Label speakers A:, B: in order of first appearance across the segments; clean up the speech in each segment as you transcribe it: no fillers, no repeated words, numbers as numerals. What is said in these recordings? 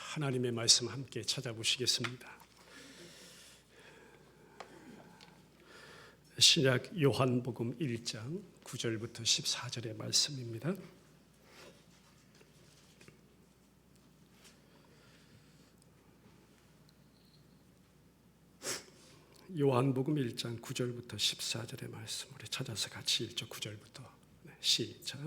A: 하나님의 말씀 함께 찾아보시겠습니다. 신약 요한복음 1장 9절부터 14절의 말씀입니다. 요한복음 1장 9절부터 14절의 말씀 우리 찾아서 같이 읽죠. 9절부터 시작.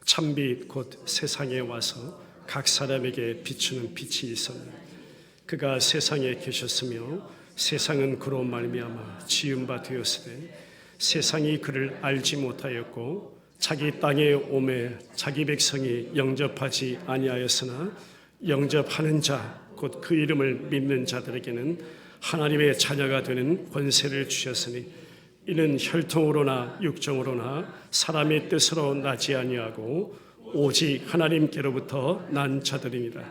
A: 참빛 곧 세상에 와서 각 사람에게 비추는 빛이 있었니 그가 세상에 계셨으며 세상은 그로 말미암아 지은 바 되었으되 세상이 그를 알지 못하였고 자기 땅에 오매 자기 백성이 영접하지 아니하였으나 영접하는 자 곧 그 이름을 믿는 자들에게는 하나님의 자녀가 되는 권세를 주셨으니 이는 혈통으로나 육정으로나 사람의 뜻으로 나지 아니하고 오직 하나님께로부터 난 자들입니다.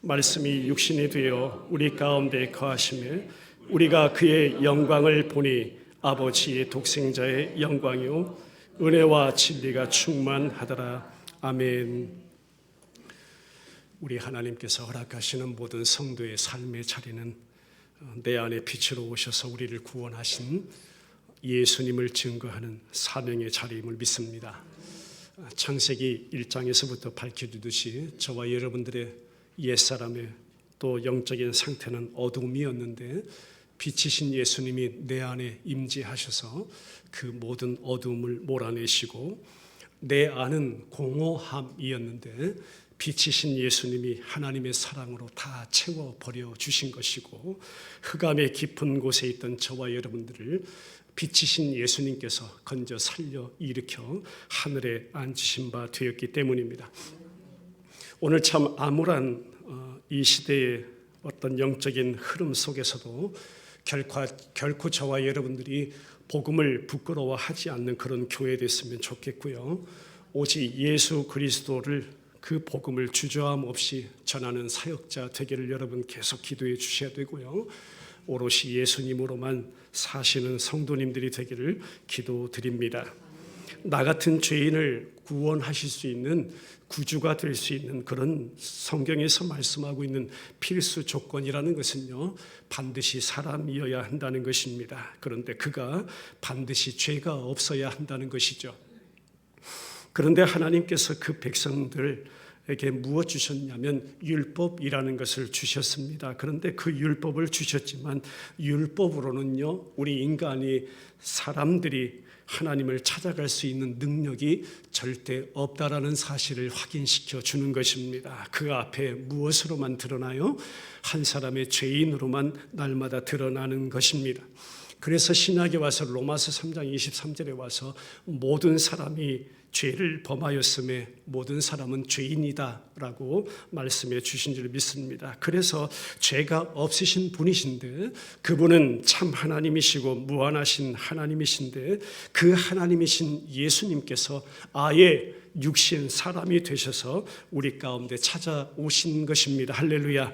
A: 말씀이 육신이 되어 우리 가운데 거하시매 우리가 그의 영광을 보니 아버지의 독생자의 영광이요 은혜와 진리가 충만하더라. 아멘. 우리 하나님께서 허락하시는 모든 성도의 삶의 자리는 내 안에 빛으로 오셔서 우리를 구원하신 예수님을 증거하는 사명의 자리임을 믿습니다. 창세기 1장에서부터 밝혀주듯이 저와 여러분들의 옛사람의 또 영적인 상태는 어둠이었는데 빛이신 예수님이 내 안에 임재하셔서 그 모든 어둠을 몰아내시고 내 안은 공허함이었는데 빛이신 예수님이 하나님의 사랑으로 다 채워버려 주신 것이고 흑암의 깊은 곳에 있던 저와 여러분들을 빛이신 예수님께서 건져 살려 일으켜 하늘에 앉으신 바 되었기 때문입니다. 오늘 참 암울한 이 시대의 어떤 영적인 흐름 속에서도 결코 저와 여러분들이 복음을 부끄러워하지 않는 그런 교회 됐으면 좋겠고요. 오직 예수 그리스도를 그 복음을 주저함 없이 전하는 사역자 되기를 여러분 계속 기도해 주셔야 되고요. 오롯이 예수님으로만 사시는 성도님들이 되기를 기도드립니다. 나 같은 죄인을 구원하실 수 있는 구주가 될 수 있는 그런 성경에서 말씀하고 있는 필수 조건이라는 것은요, 반드시 사람이어야 한다는 것입니다. 그런데 그가 반드시 죄가 없어야 한다는 것이죠. 그런데 하나님께서 그 백성들에게 무엇 주셨냐면 율법이라는 것을 주셨습니다. 그런데 그 율법을 주셨지만 율법으로는요, 우리 인간이 사람들이 하나님을 찾아갈 수 있는 능력이 절대 없다라는 사실을 확인시켜 주는 것입니다. 그 앞에 무엇으로만 드러나요? 한 사람의 죄인으로만 날마다 드러나는 것입니다. 그래서 신약에 와서 로마서 3장 23절에 와서 모든 사람이 죄를 범하였음에 모든 사람은 죄인이다라고 말씀해 주신 줄 믿습니다. 그래서 죄가 없으신 분이신데 그분은 참 하나님이시고 무한하신 하나님이신데 그 하나님이신 예수님께서 아예 육신 사람이 되셔서 우리 가운데 찾아오신 것입니다. 할렐루야.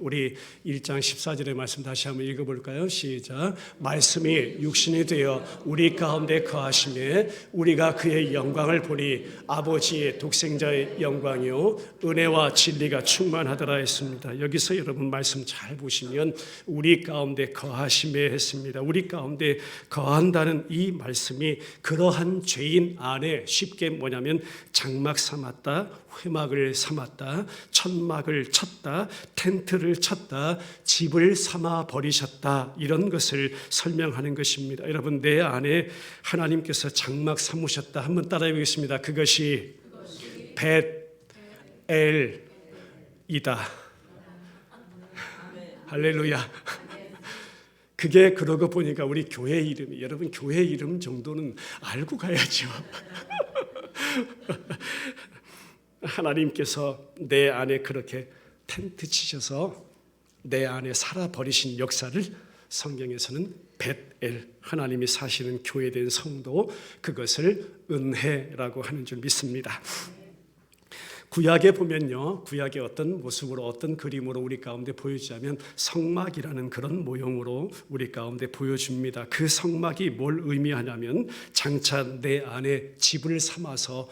A: 우리 1장 14절의 말씀 다시 한번 읽어볼까요? 시작. 말씀이 육신이 되어 우리 가운데 거하시매 우리가 그의 영광을 보니 아버지의 독생자의 영광이요 은혜와 진리가 충만하더라 했습니다. 여기서 여러분 말씀 잘 보시면 우리 가운데 거하시매 했습니다. 우리 가운데 거한다는 이 말씀이 그러한 죄인 안에 쉽게 뭐냐면 장막 삼았다, 회막을 삼았다, 천막을 쳤다, 텐트를 쳤다, 집을 삼아 버리셨다, 이런 것을 설명하는 것입니다. 여러분, 내 안에 하나님께서 장막 삼으셨다. 한번 따라해 보겠습니다. 그것이 벳엘이다. 할렐루야. 그게 그러고 보니까 우리 교회 이름이, 여러분 교회 이름 정도는 알고 가야죠. 하나님께서 내 안에 그렇게 텐트 치셔서 내 안에 살아버리신 역사를 성경에서는 벳엘, 하나님이 사시는 교회된 성도, 그것을 은혜라고 하는 줄 믿습니다. 구약에 보면요, 구약의 어떤 모습으로 어떤 그림으로 우리 가운데 보여주자면 성막이라는 그런 모형으로 우리 가운데 보여줍니다. 그 성막이 뭘 의미하냐면 장차 내 안에 집을 삼아서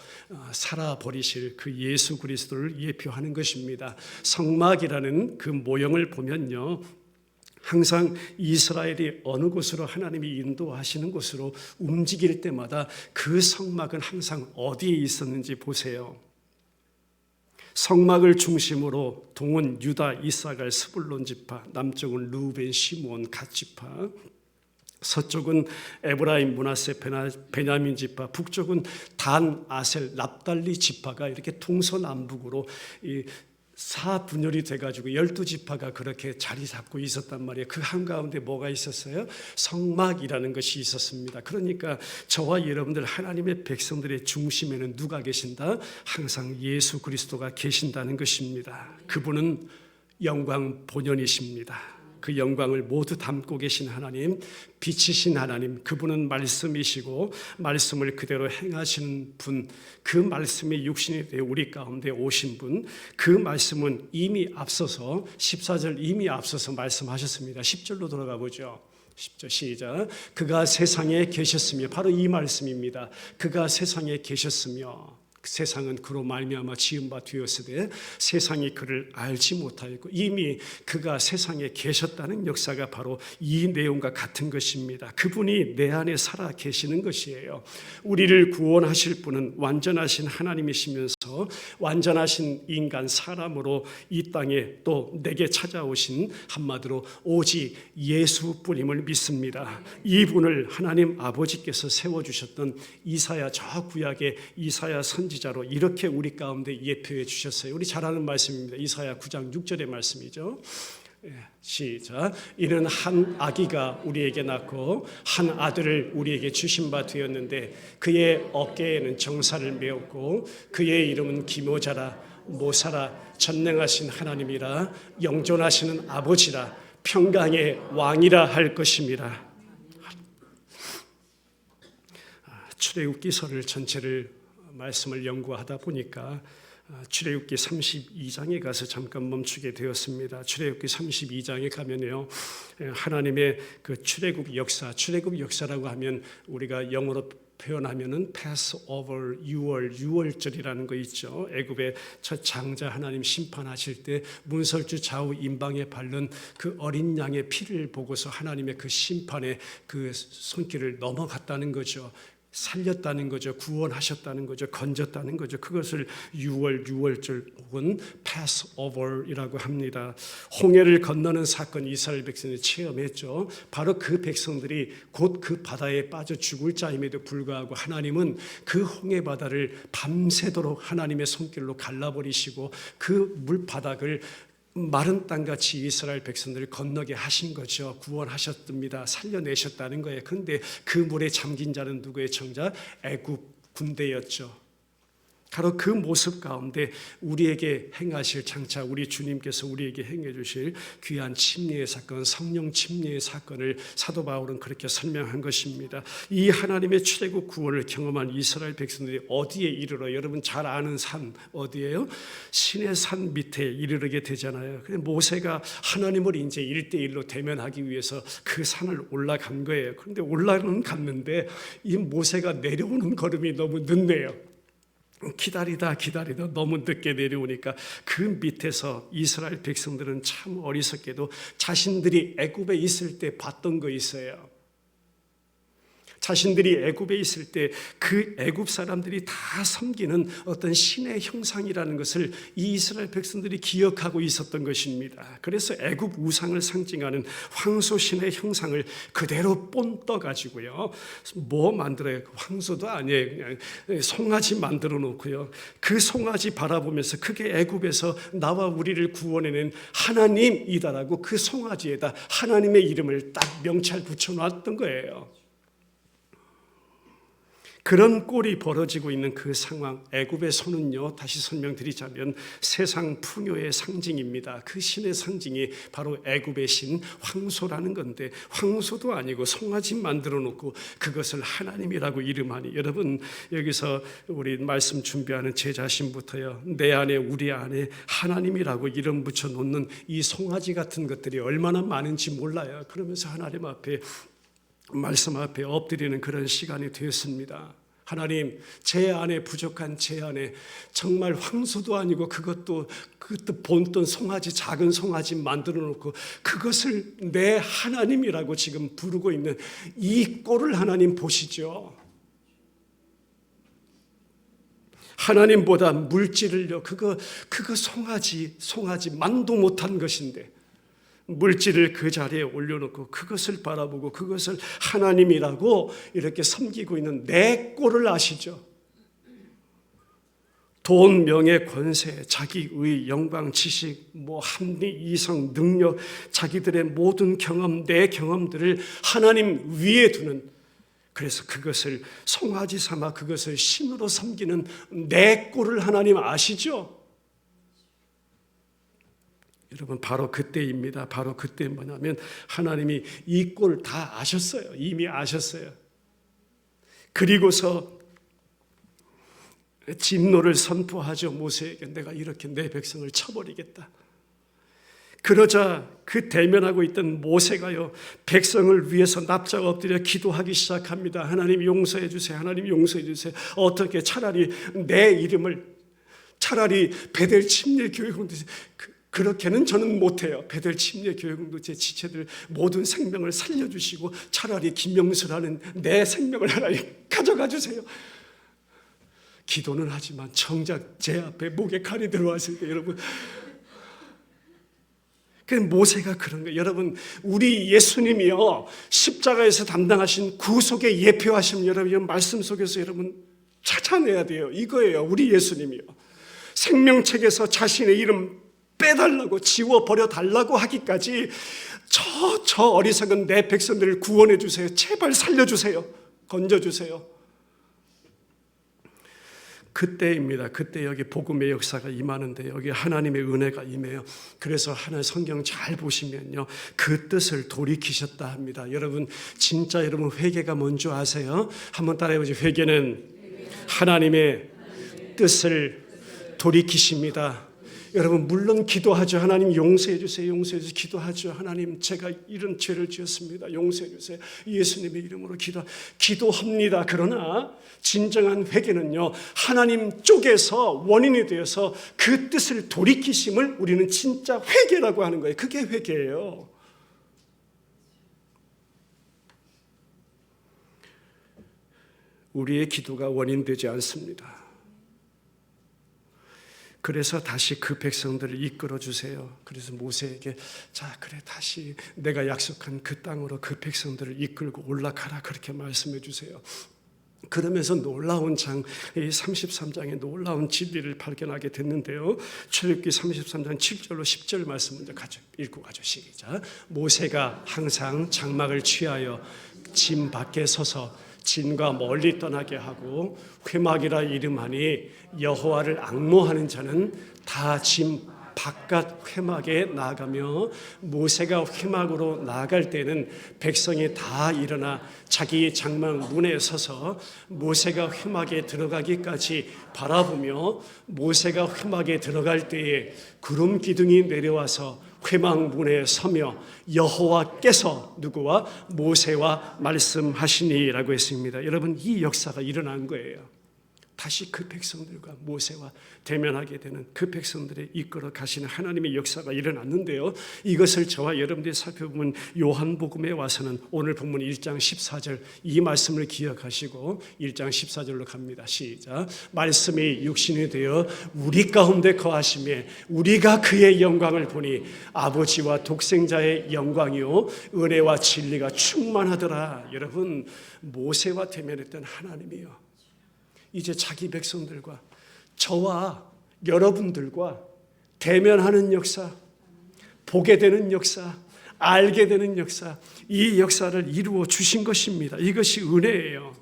A: 살아버리실 그 예수 그리스도를 예표하는 것입니다. 성막이라는 그 모형을 보면요, 항상 이스라엘이 어느 곳으로 하나님이 인도하시는 곳으로 움직일 때마다 그 성막은 항상 어디에 있었는지 보세요. 성막을 중심으로 동은 유다, 이사갈, 스불론 지파, 남쪽은 루벤, 시므온, 갓 지파, 서쪽은 에브라임, 므낫세, 베냐민 지파, 북쪽은 단, 아셀, 납달리 지파가 이렇게 동서남북으로 이 사분열이 돼가지고 12지파가 그렇게 자리 잡고 있었단 말이에요. 그 한가운데 뭐가 있었어요? 성막이라는 것이 있었습니다. 그러니까 저와 여러분들 하나님의 백성들의 중심에는 누가 계신다? 항상 예수 그리스도가 계신다는 것입니다. 그분은 영광 본연이십니다. 그 영광을 모두 담고 계신 하나님, 빛이신 하나님, 그분은 말씀이시고 말씀을 그대로 행하시는 분, 그 말씀이 육신이 되어 우리 가운데 오신 분, 그 말씀은 이미 앞서서 14절 이미 앞서서 말씀하셨습니다. 10절로 돌아가 보죠. 10절 시작. 그가 세상에 계셨으며, 바로 이 말씀입니다. 그가 세상에 계셨으며, 세상은 그로 말미암아 지은 바 되었으되 세상이 그를 알지 못하였고, 이미 그가 세상에 계셨다는 역사가 바로 이 내용과 같은 것입니다. 그분이 내 안에 살아 계시는 것이에요. 우리를 구원하실 분은 완전하신 하나님이시면서 완전하신 인간 사람으로 이 땅에 또 내게 찾아오신, 한마디로 오직 예수뿐임을 믿습니다. 이분을 하나님 아버지께서 세워주셨던 이사야, 저 구약의 이사야 선지자로 이렇게 우리 가운데 예표해 주셨어요. 우리 잘 아는 말씀입니다. 이사야 9장 6절의 말씀이죠. 시작. 이는 한 아기가 우리에게 낳고 한 아들을 우리에게 주신 바 되었는데 그의 어깨에는 정사를 메었고 그의 이름은 기묘자라, 모사라, 전능하신 하나님이라, 영존하시는 아버지라, 평강의 왕이라 할 것입니다. 출애굽기서를 전체를 말씀을 연구하다 보니까 출애굽기 32장에 가서 잠깐 멈추게 되었습니다. 출애굽기 32장에 가면요, 하나님의 그 출애굽 역사라고 하면 우리가 영어로 표현하면은 Passover, 유월절이라는 거 있죠. 애굽의 첫 장자 하나님 심판하실 때 문설주 좌우 임방에 바른 그 어린 양의 피를 보고서 하나님의 그 심판의 그 손길을 넘어갔다는 거죠. 살렸다는 거죠. 구원하셨다는 거죠. 건졌다는 거죠. 그것을 유월절 혹은 패스오버이라고 합니다. 홍해를 건너는 사건 이스라엘 백성이 체험했죠. 바로 그 백성들이 곧 그 바다에 빠져 죽을 자임에도 불구하고 하나님은 그 홍해 바다를 밤새도록 하나님의 손길로 갈라버리시고 그 물바닥을 마른 땅같이 이스라엘 백성들을 건너게 하신 거죠. 구원하셨답니다. 살려내셨다는 거예요. 그런데 그 물에 잠긴 자는 누구의 정자? 애굽 군대였죠. 바로 그 모습 가운데 우리에게 행하실, 장차 우리 주님께서 우리에게 행해 주실 귀한 침례의 사건, 성령 침례의 사건을 사도 바울은 그렇게 설명한 것입니다. 이 하나님의 출애굽 구원을 경험한 이스라엘 백성들이 어디에 이르러, 여러분 잘 아는 산 어디예요? 신의 산 밑에 이르게 되잖아요. 그래서 모세가 하나님을 이제 1대1로 대면하기 위해서 그 산을 올라간 거예요. 그런데 올라는 갔는데 이 모세가 내려오는 걸음이 너무 늦네요. 기다리다 너무 늦게 내려오니까 그 밑에서 이스라엘 백성들은 참 어리석게도 자신들이 애굽에 있을 때 봤던 거 있어요. 자신들이 애굽에 있을 때 그 애굽 사람들이 다 섬기는 어떤 신의 형상이라는 것을 이 이스라엘 백성들이 기억하고 있었던 것입니다. 그래서 애굽 우상을 상징하는 황소신의 형상을 그대로 본떠 가지고요, 뭐 만들어요? 황소도 아니에요. 그냥 송아지 만들어 놓고요, 그 송아지 바라보면서 그게 애굽에서 나와 우리를 구원해낸 하나님이다라고 그 송아지에다 하나님의 이름을 딱 명찰 붙여놨던 거예요. 그런 꼴이 벌어지고 있는 그 상황, 애굽의 소는요, 다시 설명드리자면 세상 풍요의 상징입니다. 그 신의 상징이 바로 애굽의 신 황소라는 건데, 황소도 아니고 송아지 만들어 놓고 그것을 하나님이라고 이름하니, 여러분 여기서 우리 말씀 준비하는 제 자신부터요, 내 안에 우리 안에 하나님이라고 이름 붙여 놓는 이 송아지 같은 것들이 얼마나 많은지 몰라요. 그러면서 하나님 앞에, 말씀 앞에 엎드리는 그런 시간이 되었습니다. 하나님, 제 안에 부족한 제 안에 정말 황소도 아니고 그것도 본돈 송아지, 작은 송아지 만들어 놓고 그것을 내 하나님이라고 지금 부르고 있는 이 꼴을 하나님 보시죠. 하나님보다 물질을요, 그거 송아지 만도 못한 것인데 물질을 그 자리에 올려놓고 그것을 바라보고 그것을 하나님이라고 이렇게 섬기고 있는 내 꼴을 아시죠? 돈, 명예, 권세, 자기의 영광, 지식, 합리, 이성, 능력, 자기들의 모든 경험, 내 경험들을 하나님 위에 두는, 그래서 그것을 송아지 삼아 그것을 신으로 섬기는 내 꼴을 하나님 아시죠? 여러분, 바로 그때입니다. 바로 그때 뭐냐면 하나님이 이 꼴 다 아셨어요. 이미 아셨어요. 그리고서 진노를 선포하죠. 모세에게 내가 이렇게 내 백성을 쳐버리겠다. 그러자 그 대면하고 있던 모세가요, 백성을 위해서 납작 엎드려 기도하기 시작합니다. 하나님 용서해 주세요. 하나님 용서해 주세요. 어떻게 차라리 내 이름을, 차라리 베델 침례 교회공동, 그렇게는 저는 못해요. 베델 침례 교회공동체 지체들 모든 생명을 살려주시고 차라리 김명수라는 내 생명을 하나님 가져가 주세요. 기도는 하지만 정작 제 앞에 목에 칼이 들어왔을 때, 여러분, 그 모세가 그런 거예요. 여러분, 우리 예수님이요, 십자가에서 담당하신 구속의 예표하심, 여러분 말씀 속에서 여러분 찾아내야 돼요. 이거예요. 우리 예수님이요, 생명책에서 자신의 이름 빼달라고, 지워버려 달라고 하기까지 저 어리석은 내 백성들을 구원해 주세요. 제발 살려주세요. 건져주세요. 그때입니다. 그때 여기 복음의 역사가 임하는데 여기 하나님의 은혜가 임해요. 그래서 하나님 성경 잘 보시면요, 그 뜻을 돌이키셨다 합니다. 여러분, 진짜 여러분 회개가 뭔지 아세요? 한번 따라해보죠. 회개는 하나님의 뜻을 돌이키십니다. 여러분, 물론 기도하죠. 하나님 용서해 주세요. 용서해 주세요. 기도하죠. 하나님, 제가 이런 죄를 지었습니다. 용서해 주세요. 예수님의 이름으로 기도합니다. 그러나 진정한 회개는요, 하나님 쪽에서 원인이 되어서 그 뜻을 돌이키심을 우리는 진짜 회개라고 하는 거예요. 그게 회개예요. 우리의 기도가 원인되지 않습니다. 그래서 다시 그 백성들을 이끌어 주세요. 그래서 모세에게, 자, 그래, 다시 내가 약속한 그 땅으로 그 백성들을 이끌고 올라가라, 그렇게 말씀해 주세요. 그러면서 놀라운 33장의 놀라운 진리를 발견하게 됐는데요, 출애굽기 33장 7절로 10절 말씀 먼저 읽고 가죠. 시작. 모세가 항상 장막을 취하여 진 밖에 서서 진과 멀리 떠나게 하고 회막이라 이름하니 여호와를 앙모하는 자는 다 진 바깥 회막에 나가며, 모세가 회막으로 나갈 때는 백성이 다 일어나 자기 장막 문에 서서 모세가 회막에 들어가기까지 바라보며, 모세가 회막에 들어갈 때에 구름 기둥이 내려와서 회막 문에 서며 여호와께서 누구와 모세와 말씀하시니라고 했습니다. 여러분, 이 역사가 일어난 거예요. 다시 그 백성들과 모세와 대면하게 되는, 그 백성들의 이끌어 가시는 하나님의 역사가 일어났는데요, 이것을 저와 여러분들이 살펴보면 요한복음에 와서는 오늘 본문 1장 14절 이 말씀을 기억하시고 1장 14절로 갑니다. 시작. 말씀이 육신이 되어 우리 가운데 거하시매 우리가 그의 영광을 보니 아버지와 독생자의 영광이요 은혜와 진리가 충만하더라. 여러분, 모세와 대면했던 하나님이요, 이제 자기 백성들과 저와 여러분들과 대면하는 역사, 보게 되는 역사, 알게 되는 역사, 이 역사를 이루어 주신 것입니다. 이것이 은혜예요.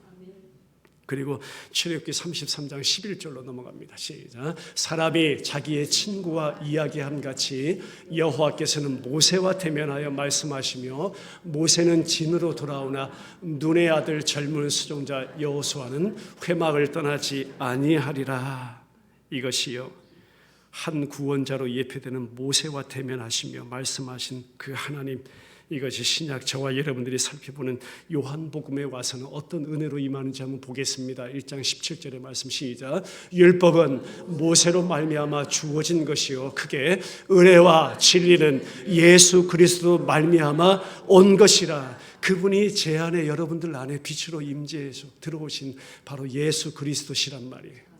A: 그리고 출애굽기 33장 11절로 넘어갑니다. 시작. 사람이 자기의 친구와 이야기함 같이 여호와께서는 모세와 대면하여 말씀하시며 모세는 진으로 돌아오나 눈의 아들 젊은 수종자 여호수아는 회막을 떠나지 아니하리라. 이것이요 한 구원자로 예표되는 모세와 대면하시며 말씀하신 그 하나님, 이것이 신약 저와 여러분들이 살펴보는 요한복음에 와서는 어떤 은혜로 임하는지 한번 보겠습니다. 1장 17절의 말씀 시작. 율법은 모세로 말미암아 주어진 것이요 크게 은혜와 진리는 예수 그리스도 말미암아 온 것이라. 그분이 제 안에 여러분들 안에 빛으로 임재해서 들어오신 바로 예수 그리스도시란 말이에요.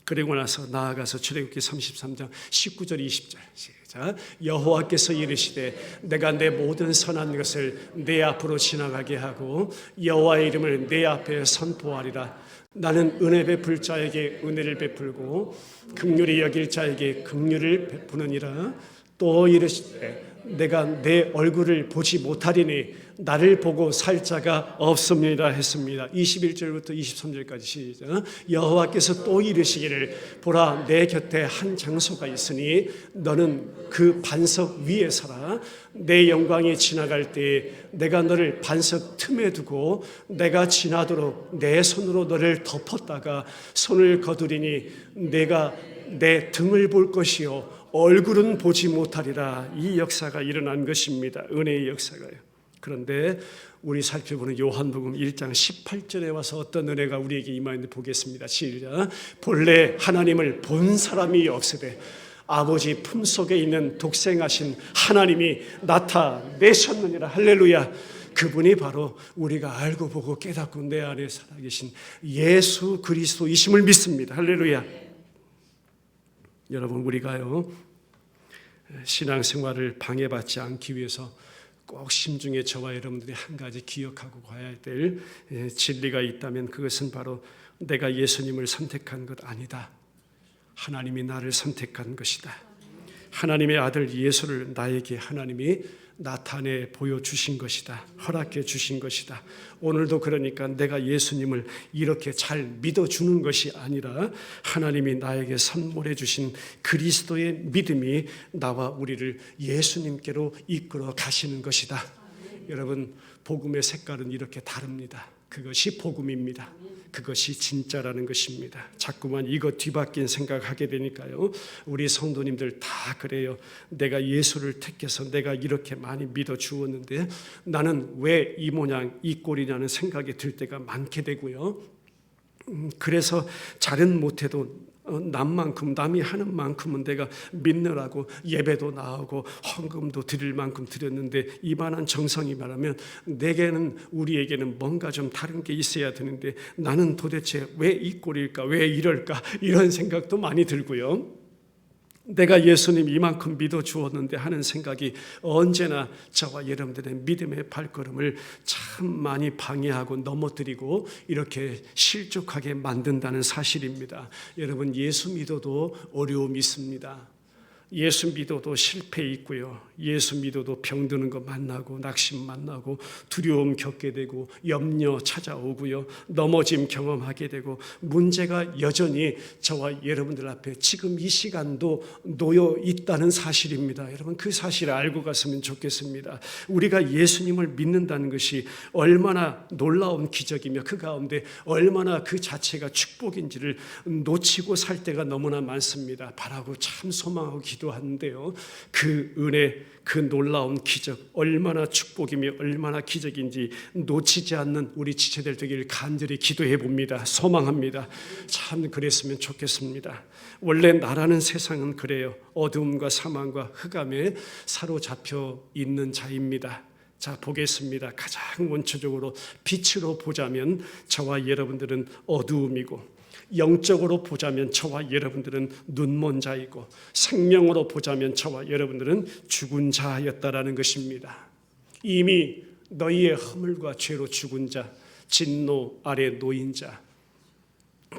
A: 그리고 나서 나아가서 출애굽기 33장 19절 20절 시작. 여호와께서 이르시되 내가 내 모든 선한 것을 내 앞으로 지나가게 하고 여호와의 이름을 내 앞에 선포하리라. 나는 은혜 베풀 자에게 은혜를 베풀고 긍휼히 여길 자에게 긍휼을 베푸느니라. 또 이르시되 내가 내 얼굴을 보지 못하리니 나를 보고 살 자가 없습니다 했습니다. 21절부터 23절까지 시작. 여호와께서 또 이르시기를 보라 내 곁에 한 장소가 있으니 너는 그 반석 위에 서라. 내 영광이 지나갈 때에 내가 너를 반석 틈에 두고 내가 지나도록 내 손으로 너를 덮었다가 손을 거두리니 내가 내 등을 볼 것이요 얼굴은 보지 못하리라. 이 역사가 일어난 것입니다. 은혜의 역사가요. 그런데 우리 살펴보는 요한복음 1장 18절에 와서 어떤 은혜가 우리에게 임하는지 보겠습니다. 시작. 본래 하나님을 본 사람이 없으되 아버지 품속에 있는 독생하신 하나님이 나타내셨느니라. 할렐루야. 그분이 바로 우리가 알고 보고 깨닫고 내 안에 살아계신 예수 그리스도이심을 믿습니다. 할렐루야. 여러분, 우리가요 신앙생활을 방해받지 않기 위해서 꼭 심중에 저와 여러분들이 한 가지 기억하고 가야 될 진리가 있다면 그것은 바로 내가 예수님을 선택한 것 아니다. 하나님이 나를 선택한 것이다. 하나님의 아들 예수를 나에게 하나님이 나타내 보여주신 것이다. 허락해 주신 것이다. 오늘도 그러니까 내가 예수님을 이렇게 잘 믿어주는 것이 아니라 하나님이 나에게 선물해 주신 그리스도의 믿음이 나와 우리를 예수님께로 이끌어 가시는 것이다. 여러분, 복음의 색깔은 이렇게 다릅니다. 그것이 복음입니다. 그것이 진짜라는 것입니다. 자꾸만 이것 뒤바뀐 생각하게 되니까요. 우리 성도님들 다 그래요. 내가 예수를 택해서 내가 이렇게 많이 믿어 주었는데 나는 왜 이 모양 이 꼴이냐는 생각이 들 때가 많게 되고요. 그래서 잘은 못해도 남만큼 남이 하는 만큼은 내가 믿느라고 예배도 나오고 헌금도 드릴 만큼 드렸는데 이만한 정성이 말하면 내게는 우리에게는 뭔가 좀 다른 게 있어야 되는데 나는 도대체 왜 이 꼴일까 왜 이럴까 이런 생각도 많이 들고요. 내가 예수님 이만큼 믿어 주었는데 하는 생각이 언제나 저와 여러분들의 믿음의 발걸음을 참 많이 방해하고 넘어뜨리고 이렇게 실족하게 만든다는 사실입니다. 여러분, 예수 믿어도 어려움이 있습니다. 예수 믿어도 실패 있고요. 예수 믿어도 병드는 거 만나고 낙심 만나고 두려움 겪게 되고 염려 찾아오고요. 넘어짐 경험하게 되고 문제가 여전히 저와 여러분들 앞에 지금 이 시간도 놓여 있다는 사실입니다. 여러분, 그 사실을 알고 갔으면 좋겠습니다. 우리가 예수님을 믿는다는 것이 얼마나 놀라운 기적이며 그 가운데 얼마나 그 자체가 축복인지를 놓치고 살 때가 너무나 많습니다. 바라고 참 소망하고 기도하는데요. 그 은혜, 그 놀라운 기적, 얼마나 축복이며 얼마나 기적인지 놓치지 않는 우리 지체들 되기를 간절히 기도해 봅니다. 소망합니다. 참 그랬으면 좋겠습니다. 원래 나라는 세상은 그래요. 어두움과 사망과 흑암에 사로잡혀 있는 자입니다. 자, 보겠습니다. 가장 원초적으로 빛으로 보자면 저와 여러분들은 어두움이고, 영적으로 보자면 저와 여러분들은 눈먼 자이고, 생명으로 보자면 저와 여러분들은 죽은 자였다라는 것입니다. 이미 너희의 허물과 죄로 죽은 자, 진노 아래 놓인 자,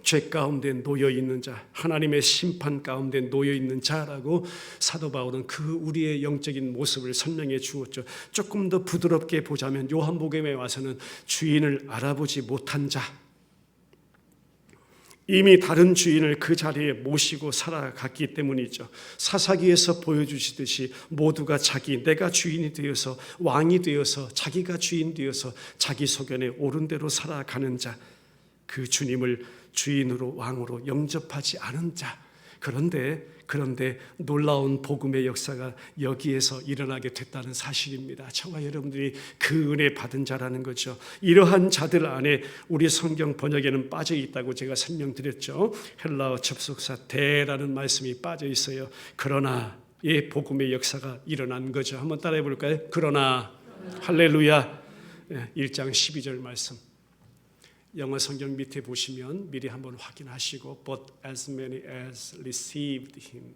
A: 죄 가운데 놓여 있는 자, 하나님의 심판 가운데 놓여 있는 자라고 사도 바울은 그 우리의 영적인 모습을 설명해 주었죠. 조금 더 부드럽게 보자면 요한복음에 와서는 주인을 알아보지 못한 자, 이미 다른 주인을 그 자리에 모시고 살아갔기 때문이죠. 사사기에서 보여주시듯이 모두가 내가 주인이 되어서 왕이 되어서 자기가 주인 되어서 자기 소견에 옳은 대로 살아가는 자, 그 주님을 주인으로 왕으로 영접하지 않은 자. 그런데 놀라운 복음의 역사가 여기에서 일어나게 됐다는 사실입니다. 저와 여러분들이 그 은혜 받은 자라는 거죠. 이러한 자들 안에 우리 성경 번역에는 빠져 있다고 제가 설명드렸죠. 헬라어 접속사 대라는 말씀이 빠져 있어요. 그러나 이 복음의 역사가 일어난 거죠. 한번 따라해 볼까요? 그러나 할렐루야. 1장 12절 말씀. 영어 성경 밑에 보시면 미리 한번 확인하시고 But as many as received him,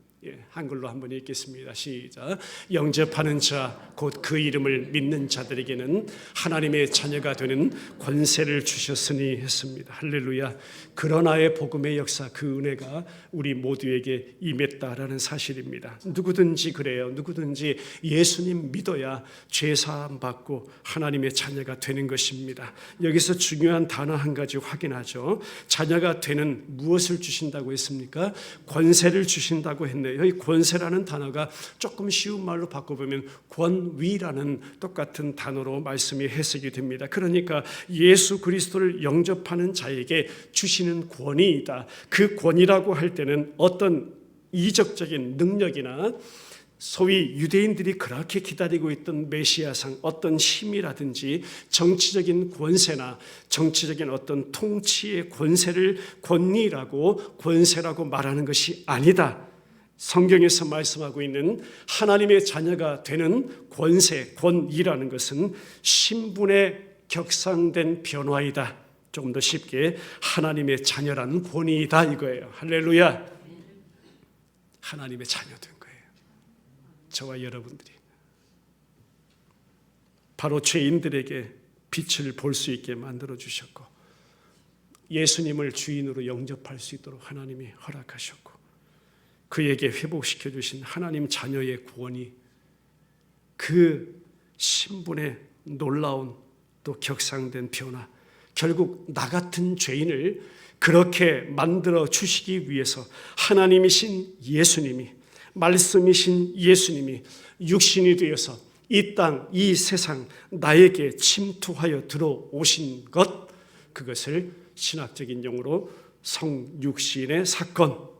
A: 한글로 한번 읽겠습니다. 시작. 영접하는 자, 곧 그 이름을 믿는 자들에게는 하나님의 자녀가 되는 권세를 주셨으니 했습니다. 할렐루야. 그러나의 복음의 역사, 그 은혜가 우리 모두에게 임했다라는 사실입니다. 누구든지 그래요. 누구든지 예수님 믿어야 죄사함 받고 하나님의 자녀가 되는 것입니다. 여기서 중요한 단어 한 가지 확인하죠. 자녀가 되는 무엇을 주신다고 했습니까? 권세를 주신다고 했네요. 이 권세라는 단어가 조금 쉬운 말로 바꿔보면 권위라는 똑같은 단어로 말씀이 해석이 됩니다. 그러니까 예수 그리스도를 영접하는 자에게 주시는 권위이다. 그 권위라고 할 때는 어떤 이적적인 능력이나 소위 유대인들이 그렇게 기다리고 있던 메시아상 어떤 힘이라든지 정치적인 권세나 정치적인 어떤 통치의 권위라고 권세라고 말하는 것이 아니다. 성경에서 말씀하고 있는 하나님의 자녀가 되는 권세, 권위라는 것은 신분의 격상된 변화이다. 조금 더 쉽게 하나님의 자녀라는 권위이다 이거예요. 할렐루야. 하나님의 자녀 된 거예요. 저와 여러분들이 바로 죄인들에게 빛을 볼 수 있게 만들어 주셨고 예수님을 주인으로 영접할 수 있도록 하나님이 허락하셨고 그에게 회복시켜 주신 하나님 자녀의 구원이 그 신분의 놀라운 또 격상된 변화, 결국 나 같은 죄인을 그렇게 만들어 주시기 위해서 하나님이신 예수님이, 말씀이신 예수님이 육신이 되어서 이 땅, 이 세상 나에게 침투하여 들어오신 것, 그것을 신학적인 용어로 성육신의 사건,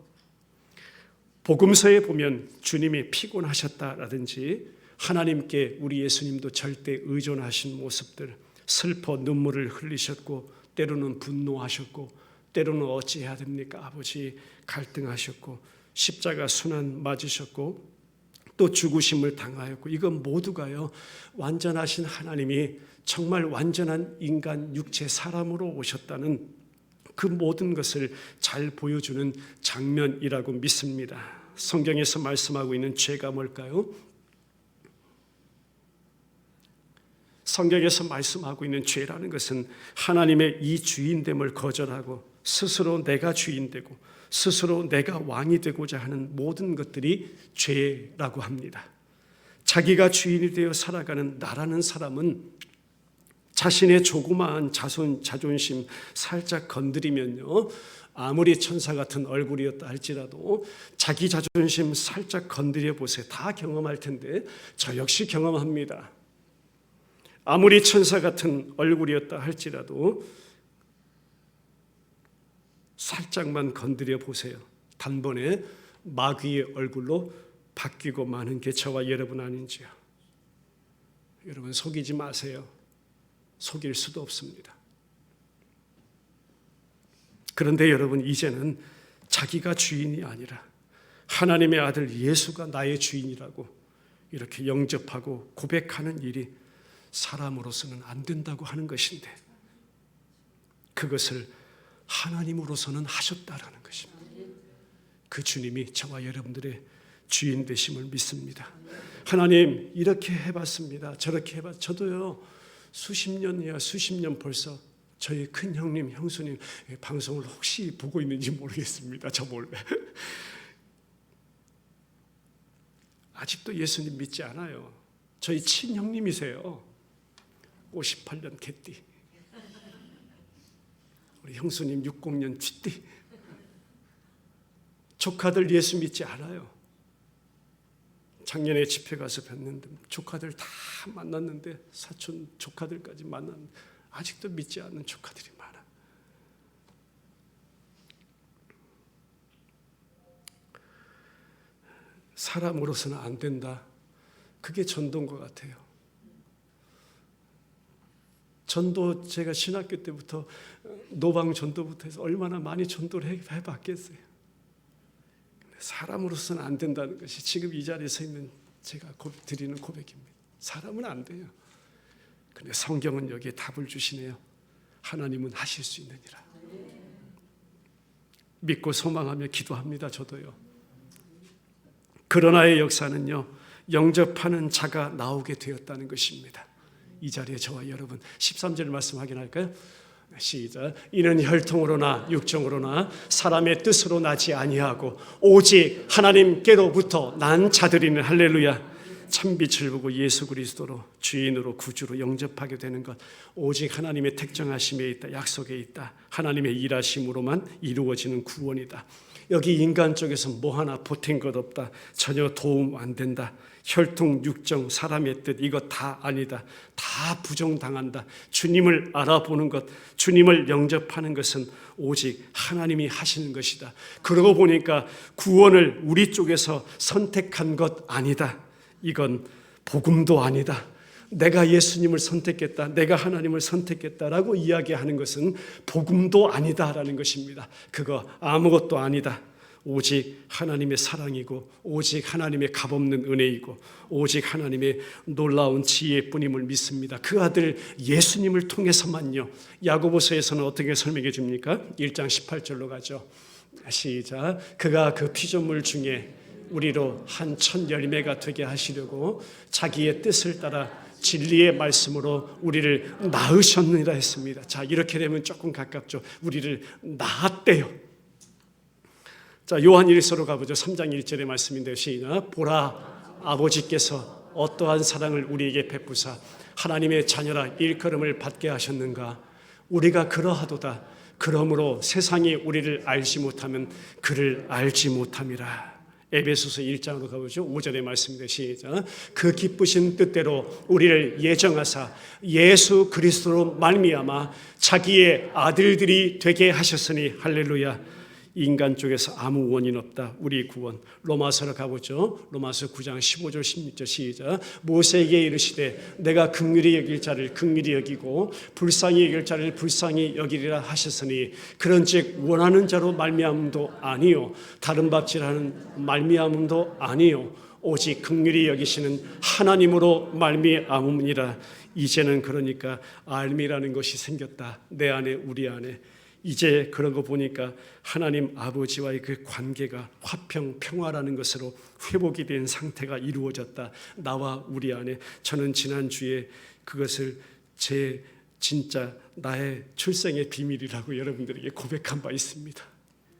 A: 복음서에 보면 주님이 피곤하셨다라든지 하나님께 우리 예수님도 절대 의존하신 모습들, 슬퍼 눈물을 흘리셨고 때로는 분노하셨고 때로는 어찌해야 됩니까? 아버지 갈등하셨고 십자가 순환 맞으셨고 또 죽으심을 당하였고 이건 모두가요 완전하신 하나님이 정말 완전한 인간 육체 사람으로 오셨다는 그 모든 것을 잘 보여주는 장면이라고 믿습니다. 성경에서 말씀하고 있는 죄가 뭘까요? 성경에서 말씀하고 있는 죄라는 것은 하나님의 이 주인됨을 거절하고 스스로 내가 주인되고 스스로 내가 왕이 되고자 하는 모든 것들이 죄라고 합니다. 자기가 주인이 되어 살아가는 나라는 사람은 자신의 조그마한 자존심 살짝 건드리면요 아무리 천사 같은 얼굴이었다 할지라도 자기 자존심 살짝 건드려 보세요. 다 경험할 텐데 저 역시 경험합니다. 아무리 천사 같은 얼굴이었다 할지라도 살짝만 건드려 보세요. 단번에 마귀의 얼굴로 바뀌고 마는 게 저와 여러분 아닌지요. 여러분 속이지 마세요. 속일 수도 없습니다. 그런데 여러분 이제는 자기가 주인이 아니라 하나님의 아들 예수가 나의 주인이라고 이렇게 영접하고 고백하는 일이 사람으로서는 안 된다고 하는 것인데 그것을 하나님으로서는 하셨다라는 것입니다. 그 주님이 저와 여러분들의 주인 되심을 믿습니다. 하나님 이렇게 해봤습니다. 저렇게 해봤. 저도요 수십 년 벌써 저희 큰 형님, 형수님 방송을 혹시 보고 있는지 모르겠습니다. 저 몰래. 아직도 예수님 믿지 않아요. 저희 친형님이세요. 58년 개띠. 우리 형수님 60년 쥐띠. 조카들 예수 믿지 않아요. 작년에 집회 가서 뵀는데 조카들 다 만났는데 사촌 조카들까지 만났는데 아직도 믿지 않는 조카들이 많아. 사람으로서는 안 된다. 그게 전도인 것 같아요. 전도 제가 신학교 때부터 노방 전도부터 해서 얼마나 많이 전도를 해봤겠어요. 사람으로서는 안 된다는 것이 지금 이 자리에 서 있는 제가 드리는 고백입니다. 사람은 안 돼요. 그런데 성경은 여기에 답을 주시네요. 하나님은 하실 수 있느니라. 믿고 소망하며 기도합니다. 저도요. 그러나의 역사는요, 영접하는 자가 나오게 되었다는 것입니다. 이 자리에 저와 여러분 13절 말씀 확인할까요? 시작. 이는 혈통으로나 육정으로나 사람의 뜻으로 나지 아니하고 오직 하나님께로부터 난 자들이는 할렐루야. 참빛을 보고 예수 그리스도로 주인으로 구주로 영접하게 되는 것, 오직 하나님의 택정하심에 있다. 약속에 있다. 하나님의 일하심으로만 이루어지는 구원이다. 여기 인간 쪽에서 뭐 하나 보탠 것 없다. 전혀 도움 안 된다. 혈통, 육정, 사람의 뜻 이거 다 아니다. 다 부정당한다. 주님을 알아보는 것, 주님을 영접하는 것은 오직 하나님이 하시는 것이다. 그러고 보니까 구원을 우리 쪽에서 선택한 것 아니다. 이건 복음도 아니다. 내가 예수님을 선택했다, 내가 하나님을 선택했다라고 이야기하는 것은 복음도 아니다라는 것입니다. 그거 아무것도 아니다. 오직 하나님의 사랑이고 오직 하나님의 값없는 은혜이고 오직 하나님의 놀라운 지혜뿐임을 믿습니다. 그 아들 예수님을 통해서만요. 야고보서에서는 어떻게 설명해 줍니까? 1장 18절로 가죠. 시작. 그가 그 피조물 중에 우리로 한 첫 열매가 되게 하시려고 자기의 뜻을 따라 진리의 말씀으로 우리를 낳으셨느니라 했습니다. 자, 이렇게 되면 조금 가깝죠. 우리를 낳았대요. 자, 요한 1서로 가보죠. 3장 1절의 말씀인데요. 시작. 보라, 아버지께서 어떠한 사랑을 우리에게 베푸사 하나님의 자녀라 일컬음을 받게 하셨는가. 우리가 그러하도다. 그러므로 세상이 우리를 알지 못하면 그를 알지 못함이라. 에베소서 1장으로 가보죠. 5절의 말씀입니다. 시작. 그 기쁘신 뜻대로 우리를 예정하사 예수 그리스도로 말미암아 자기의 아들들이 되게 하셨으니 할렐루야. 인간 쪽에서 아무 원인 없다. 우리 구원. 로마서로 가보죠. 로마서 9장 15절 16절 시작. 모세에게 이르시되 내가 긍휼히 여길 자를 긍휼히 여기고 불쌍히 여길 자를 불쌍히 여기리라 하셨으니 그런즉 원하는 자로 말미암음도 아니요 다른 밥질하는 말미암음도 아니요 오직 긍휼히 여기시는 하나님으로 말미암음이라. 이제는 그러니까 알미라는 것이 생겼다. 내 안에 우리 안에. 이제 그런 거 보니까 하나님 아버지와의 그 관계가 화평, 평화라는 것으로 회복이 된 상태가 이루어졌다. 나와 우리 안에. 저는 지난주에 그것을 제 진짜 나의 출생의 비밀이라고 여러분들에게 고백한 바 있습니다.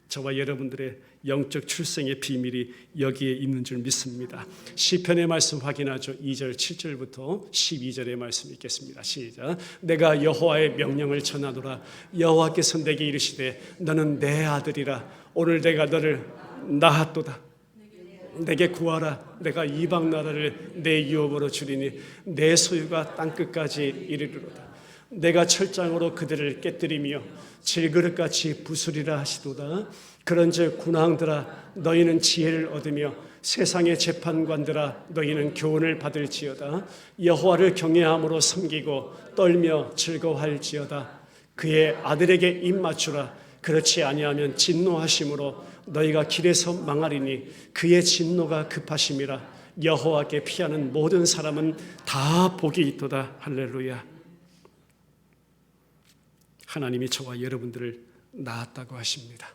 A: 저와 여러분들의 영적 출생의 비밀이 여기에 있는 줄 믿습니다. 시편의 말씀 확인하죠. 2절 7절부터 12절의 말씀 읽겠습니다. 시작. 내가 여호와의 명령을 전하노라. 여호와께서 내게 이르시되 너는 내 아들이라. 오늘 내가 너를 낳았도다. 내게 구하라. 내가 이방 나라를 내 유업으로 주리니 내 소유가 땅끝까지 이르리로다. 내가 철장으로 그들을 깨뜨리며 질그릇같이 부수리라 하시도다. 그런즉 군왕들아 너희는 지혜를 얻으며 세상의 재판관들아 너희는 교훈을 받을지어다. 여호와를 경외함으로 섬기고 떨며 즐거워할지어다. 그의 아들에게 입 맞추라. 그렇지 아니하면 진노하심으로 너희가 길에서 망하리니 그의 진노가 급하심이라. 여호와께 피하는 모든 사람은 다 복이 있도다. 할렐루야. 하나님이 저와 여러분들을 낳았다고 하십니다.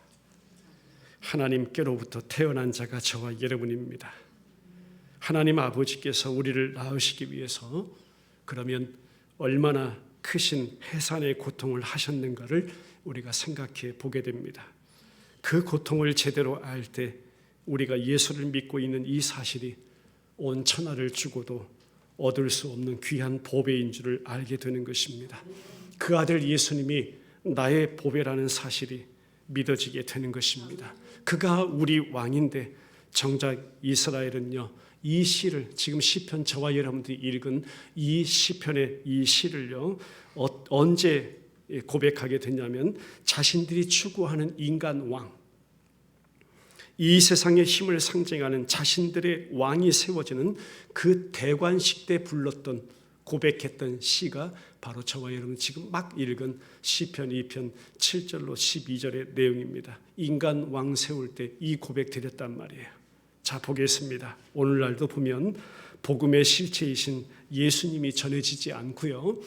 A: 하나님께로부터 태어난 자가 저와 여러분입니다. 하나님 아버지께서 우리를 낳으시기 위해서 그러면 얼마나 크신 해산의 고통을 하셨는가를 우리가 생각해 보게 됩니다. 그 고통을 제대로 알 때 우리가 예수를 믿고 있는 이 사실이 온 천하를 주고도 얻을 수 없는 귀한 보배인 줄을 알게 되는 것입니다. 그 아들 예수님이 나의 보배라는 사실이 믿어지게 되는 것입니다. 그가 우리 왕인데 정작 이스라엘은요, 이 시를 지금 시편 저와 여러분들이 읽은 이 시편의 이 시를요 언제 고백하게 됐냐면 자신들이 추구하는 인간 왕, 이 세상의 힘을 상징하는 자신들의 왕이 세워지는 그 대관식 때 불렀던 고백했던 시가 바로 저와 여러분 지금 막 읽은 시편 2편 7절로 12절의 내용입니다. 인간 왕 세울 때 이 고백 드렸단 말이에요. 자, 보겠습니다. 오늘날도 보면 복음의 실체이신 예수님이 전해지지 않고요,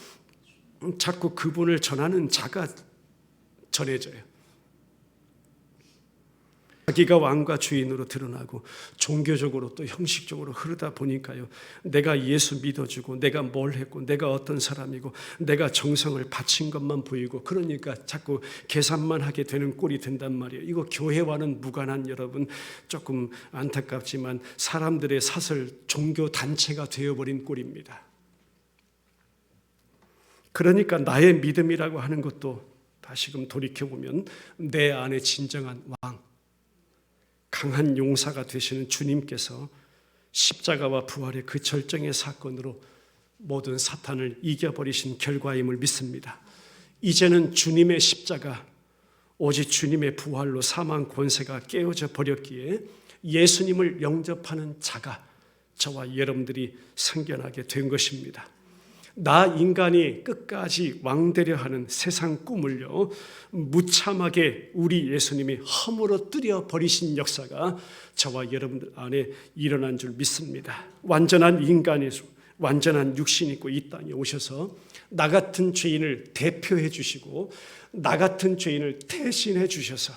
A: 자꾸 그분을 전하는 자가 전해져요. 자기가 왕과 주인으로 드러나고 종교적으로 또 형식적으로 흐르다 보니까요, 내가 예수 믿어주고 내가 뭘 했고 내가 어떤 사람이고 내가 정성을 바친 것만 보이고, 그러니까 자꾸 계산만 하게 되는 꼴이 된단 말이에요. 이거 교회와는 무관한, 여러분 조금 안타깝지만 사람들의 사설 종교 단체가 되어버린 꼴입니다. 그러니까 나의 믿음이라고 하는 것도 다시금 돌이켜보면 내 안에 진정한 왕, 강한 용사가 되시는 주님께서 십자가와 부활의 그 절정의 사건으로 모든 사탄을 이겨버리신 결과임을 믿습니다. 이제는 주님의 십자가, 오직 주님의 부활로 사망 권세가 깨어져 버렸기에 예수님을 영접하는 자가 저와 여러분들이 생겨나게 된 것입니다. 나 인간이 끝까지 왕되려 하는 세상 꿈을요, 무참하게 우리 예수님이 허물어뜨려 버리신 역사가 저와 여러분들 안에 일어난 줄 믿습니다. 완전한 인간이죠. 완전한 육신이 있고 이 땅에 오셔서 나 같은 죄인을 대표해 주시고 나 같은 죄인을 대신해 주셔서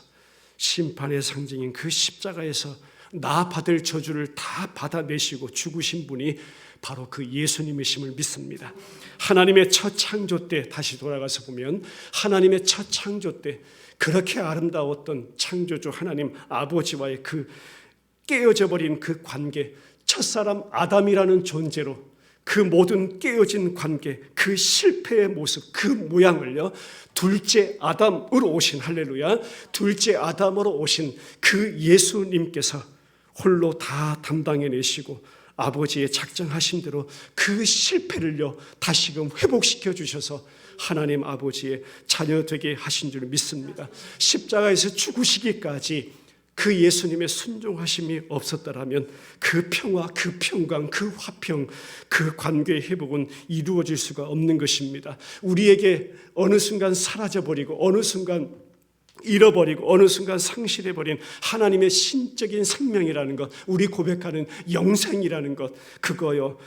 A: 심판의 상징인 그 십자가에서 나 받을 저주를 다 받아내시고 죽으신 분이 바로 그 예수님이심을 믿습니다. 하나님의 첫 창조 때 다시 돌아가서 보면 하나님의 첫 창조 때 그렇게 아름다웠던 창조주 하나님 아버지와의 그 깨어져 버린 그 관계, 첫사람 아담이라는 존재로 그 모든 깨어진 관계, 그 실패의 모습, 그 모양을요, 둘째 아담으로 오신, 할렐루야, 둘째 아담으로 오신 그 예수님께서 홀로 다 담당해내시고 아버지의 작정하신 대로 그 실패를요 다시금 회복시켜 주셔서 하나님 아버지의 자녀 되게 하신 줄 믿습니다. 십자가에서 죽으시기까지 그 예수님의 순종하심이 없었더라면 그 평화, 그 평강, 그 화평, 그 관계의 회복은 이루어질 수가 없는 것입니다. 우리에게 어느 순간 사라져버리고 어느 순간 잃어버리고 어느 순간 상실해버린 하나님의 신적인 생명이라는 것, 우리 고백하는 영생이라는 것, 그거요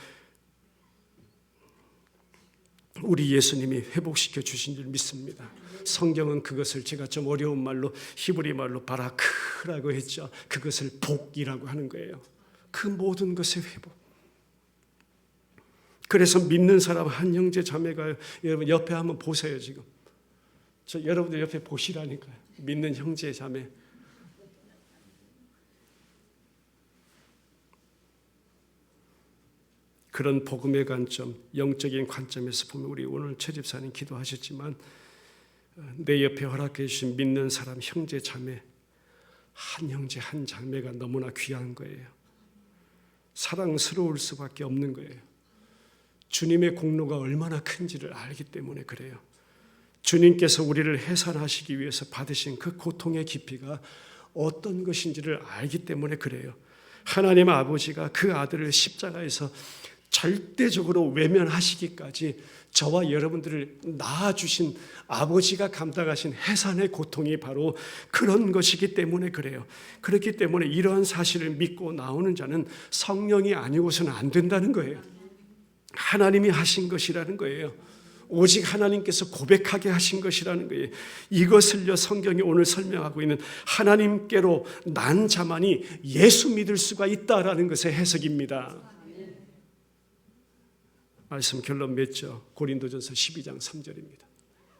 A: 우리 예수님이 회복시켜 주신 줄 믿습니다. 성경은 그것을 제가 좀 어려운 말로 히브리 말로 바라크라고 했죠. 그것을 복이라고 하는 거예요. 그 모든 것의 회복. 그래서 믿는 사람 한 형제 자매가 여러분 옆에 한번 보세요. 지금 저 여러분들 옆에 보시라니까요. 믿는 형제 자매. 그런 복음의 관점, 영적인 관점에서 보면 우리 오늘 최 집사님 기도하셨지만 내 옆에 허락해 주신 믿는 사람 형제 자매, 한 형제 한 자매가 너무나 귀한 거예요. 사랑스러울 수밖에 없는 거예요. 주님의 공로가 얼마나 큰지를 알기 때문에 그래요. 주님께서 우리를 해산하시기 위해서 받으신 그 고통의 깊이가 어떤 것인지를 알기 때문에 그래요. 하나님 아버지가 그 아들을 십자가에서 절대적으로 외면하시기까지 저와 여러분들을 낳아주신 아버지가 감당하신 해산의 고통이 바로 그런 것이기 때문에 그래요. 그렇기 때문에 이러한 사실을 믿고 나오는 자는 성령이 아니고서는 안 된다는 거예요. 하나님이 하신 것이라는 거예요. 오직 하나님께서 고백하게 하신 것이라는 거예요. 이것을요 성경이 오늘 설명하고 있는 하나님께로 난 자만이 예수 믿을 수가 있다라는 것의 해석입니다. 말씀 결론 맺죠. 고린도전서 12장 3절입니다.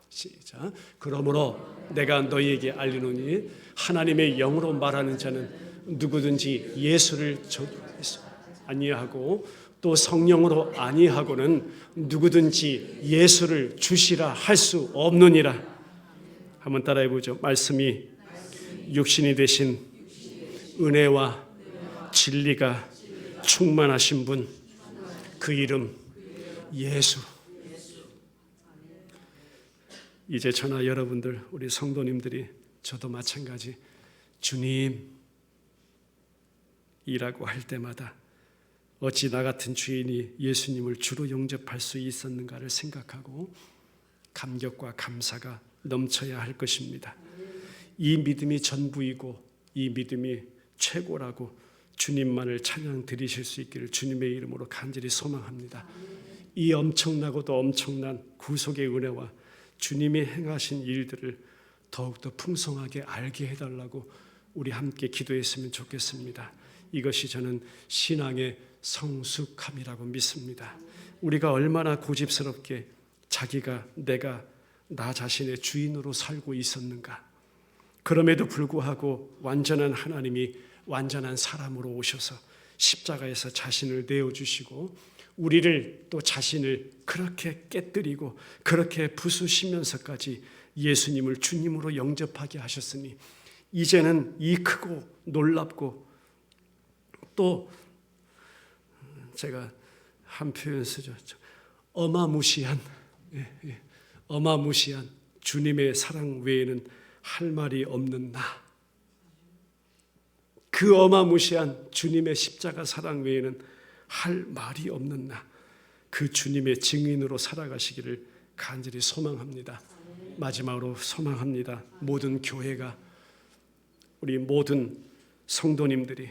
A: 시작. 그러므로 내가 너희에게 알리노니 하나님의 영으로 말하는 자는 누구든지 예수를 아니하고 또 성령으로 아니하고는 누구든지 예수를 주시라 할 수 없느니라. 한번 따라해 보죠. 말씀이 육신이 되신 은혜와 진리가 충만하신 분, 그 이름 예수. 이제 저나 여러분들, 우리 성도님들이, 저도 마찬가지, 주님이라고 할 때마다 어찌 나 같은 죄인이 예수님을 주로 영접할 수 있었는가를 생각하고 감격과 감사가 넘쳐야 할 것입니다. 이 믿음이 전부이고 이 믿음이 최고라고 주님만을 찬양 드리실 수 있기를 주님의 이름으로 간절히 소망합니다. 이 엄청나고도 엄청난 구속의 은혜와 주님이 행하신 일들을 더욱더 풍성하게 알게 해달라고 우리 함께 기도했으면 좋겠습니다. 이것이 저는 신앙의 성숙함이라고 믿습니다. 우리가 얼마나 고집스럽게 자기가, 내가 나 자신의 주인으로 살고 있었는가. 그럼에도 불구하고 완전한 하나님이 완전한 사람으로 오셔서 십자가에서 자신을 내어주시고 우리를 또 자신을 그렇게 깨뜨리고 그렇게 부수시면서까지 예수님을 주님으로 영접하게 하셨으니 이제는 이 크고 놀랍고 또 제가 한 표현 쓰죠. 어마무시한 주님의 사랑 외에는 할 말이 없는 나. 그 어마무시한 주님의 십자가 사랑 외에는 할 말이 없는 나. 그 주님의 증인으로 살아가시기를 간절히 소망합니다. 마지막으로 소망합니다. 모든 교회가, 우리 모든 성도님들이,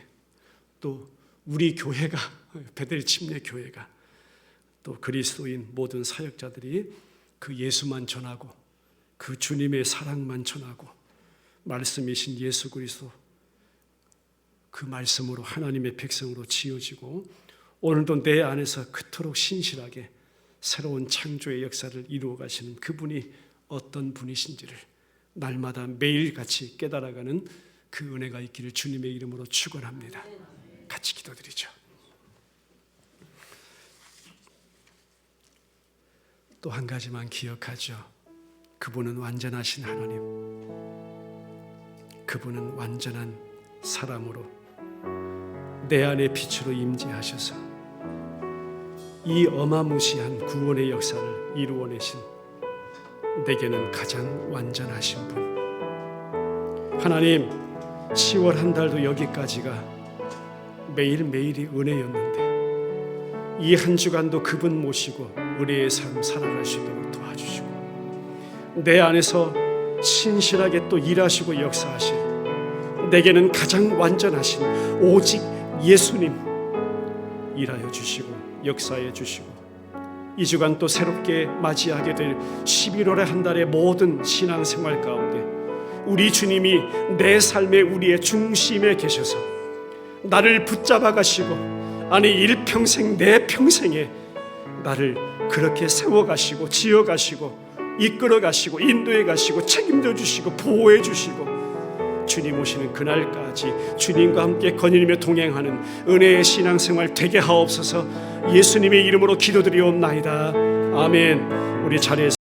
A: 또 우리 교회가, 베델 침례 교회가, 또 그리스도인 모든 사역자들이 그 예수만 전하고 그 주님의 사랑만 전하고 말씀이신 예수 그리스도 그 말씀으로 하나님의 백성으로 지어지고 오늘도 내 안에서 그토록 신실하게 새로운 창조의 역사를 이루어 가시는 그분이 어떤 분이신지를 날마다 매일같이 깨달아가는 그 은혜가 있기를 주님의 이름으로 축원합니다. 같이 기도드리죠. 또 한 가지만 기억하죠. 그분은 완전하신 하나님, 그분은 완전한 사랑으로 내 안에 빛으로 임재하셔서 이 어마무시한 구원의 역사를 이루어내신 내게는 가장 완전하신 분. 하나님, 10월 한 달도 여기까지가 매일매일이 은혜였는데 이 한 주간도 그분 모시고 은혜의 삶 살아갈 수 있도록 도와주시고 내 안에서 신실하게 또 일하시고 역사하실 내게는 가장 완전하신 오직 예수님 일하여 주시고 역사해 주시고 이 주간 또 새롭게 맞이하게 될 11월의 한 달의 모든 신앙생활 가운데 우리 주님이 내 삶의 우리의 중심에 계셔서 나를 붙잡아 가시고 아니 일평생 내 평생에 나를 그렇게 세워가시고 지어가시고 이끌어가시고 인도해가시고 책임져 주시고 보호해 주시고 주님 오시는 그날까지 주님과 함께 거느리며 동행하는 은혜의 신앙생활 되게 하옵소서. 예수님의 이름으로 기도드리옵나이다. 아멘. 우리 자리에서